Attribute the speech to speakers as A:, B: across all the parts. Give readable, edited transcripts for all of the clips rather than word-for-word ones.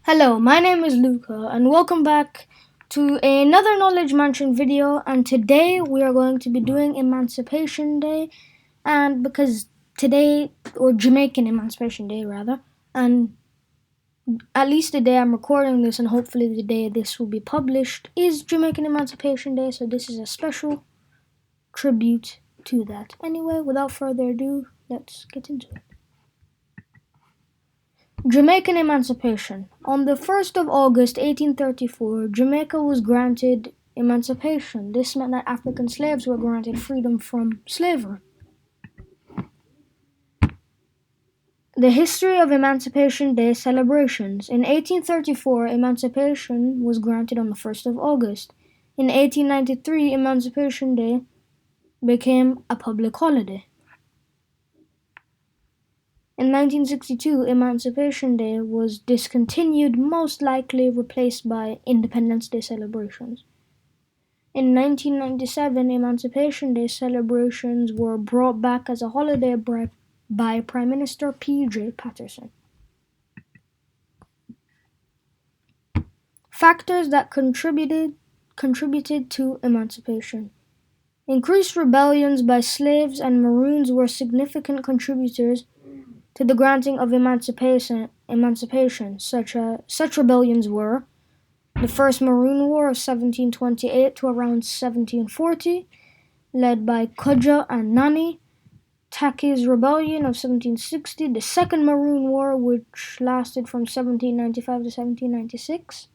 A: Hello, my name is Luca, and welcome back to another Knowledge Mansion video. And today we are going to be doing Emancipation Day, and because today, or Jamaican Emancipation Day rather, and at least the day I'm recording this, and hopefully the day this will be published, is Jamaican Emancipation Day. So this is a special tribute to that. Anyway, without further ado, let's get into it. Jamaican Emancipation. On the 1st of August 1834, Jamaica was granted emancipation. This meant that African slaves were granted freedom from slavery. The history of Emancipation Day celebrations. In 1834, emancipation was granted on the 1st of August. In 1893, Emancipation Day became a public holiday. In 1962, Emancipation Day was discontinued, most likely replaced by Independence Day celebrations. In 1997, Emancipation Day celebrations were brought back as a holiday by Prime Minister P.J. Patterson. Factors that contributed to emancipation. Increased rebellions by slaves and Maroons were significant contributors to the granting of emancipation. Such rebellions were the First Maroon War of 1728 to around 1740, led by Kodja and Nani; Taki's Rebellion of 1760, the Second Maroon War, which lasted from 1795 to 1796,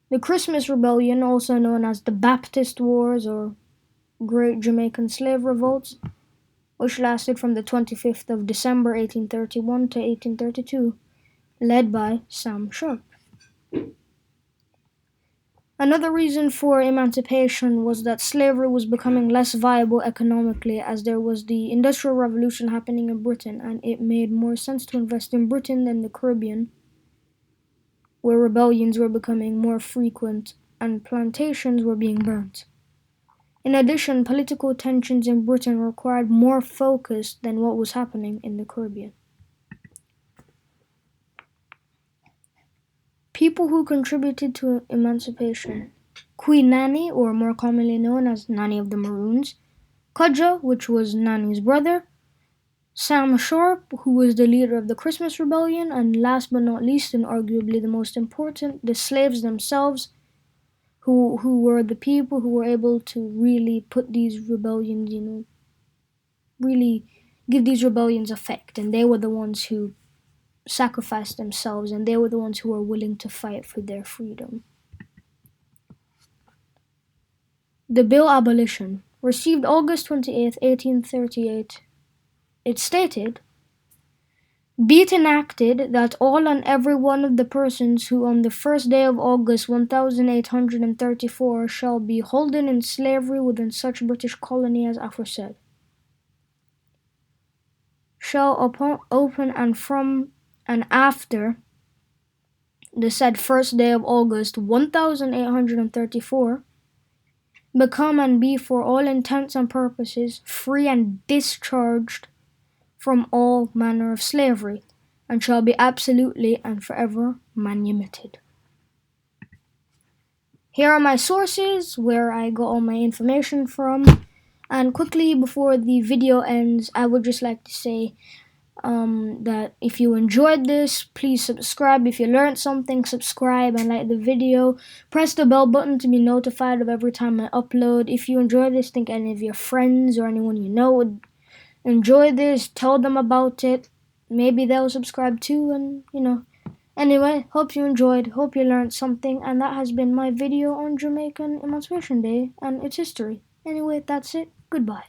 A: the Christmas Rebellion, also known as the Baptist Wars or Great Jamaican Slave Revolts, which lasted from the 25th of December 1831 to 1832, led by Sam Sharp. Another reason for emancipation was that slavery was becoming less viable economically as there was the Industrial Revolution happening in Britain, and it made more sense to invest in Britain than the Caribbean, where rebellions were becoming more frequent and plantations were being burnt. In addition, political tensions in Britain required more focus than what was happening in the Caribbean. People who contributed to emancipation: Queen Nanny, or more commonly known as Nanny of the Maroons; Kodja, which was Nanny's brother; Sam Sharp, who was the leader of the Christmas Rebellion; and last but not least, and arguably the most important, the slaves themselves, who were the people who were able to really put these rebellions, really give these rebellions effect. And they were the ones who sacrificed themselves, and they were the ones who were willing to fight for their freedom. The Bill Abolition, received August 28, 1838. It stated, "Be it enacted that all and every one of the persons who on the first day of August 1834 shall be holden in slavery within such British colony as aforesaid, shall open and from and after the said first day of August 1834 become and be for all intents and purposes free and discharged from all manner of slavery, and shall be absolutely and forever manumitted." Here are my sources where I got all my information from. And quickly, before the video ends, I would just like to say that if you enjoyed this, please subscribe. If you learned something, subscribe and like the video. Press the bell button to be notified of every time I upload. If you enjoy this, think any of your friends or anyone you know would enjoy this, tell them about it. Maybe they'll subscribe too, and Anyway, hope you enjoyed, hope you learned something, and that has been my video on Jamaican Emancipation Day and its history. Anyway, that's it. Goodbye.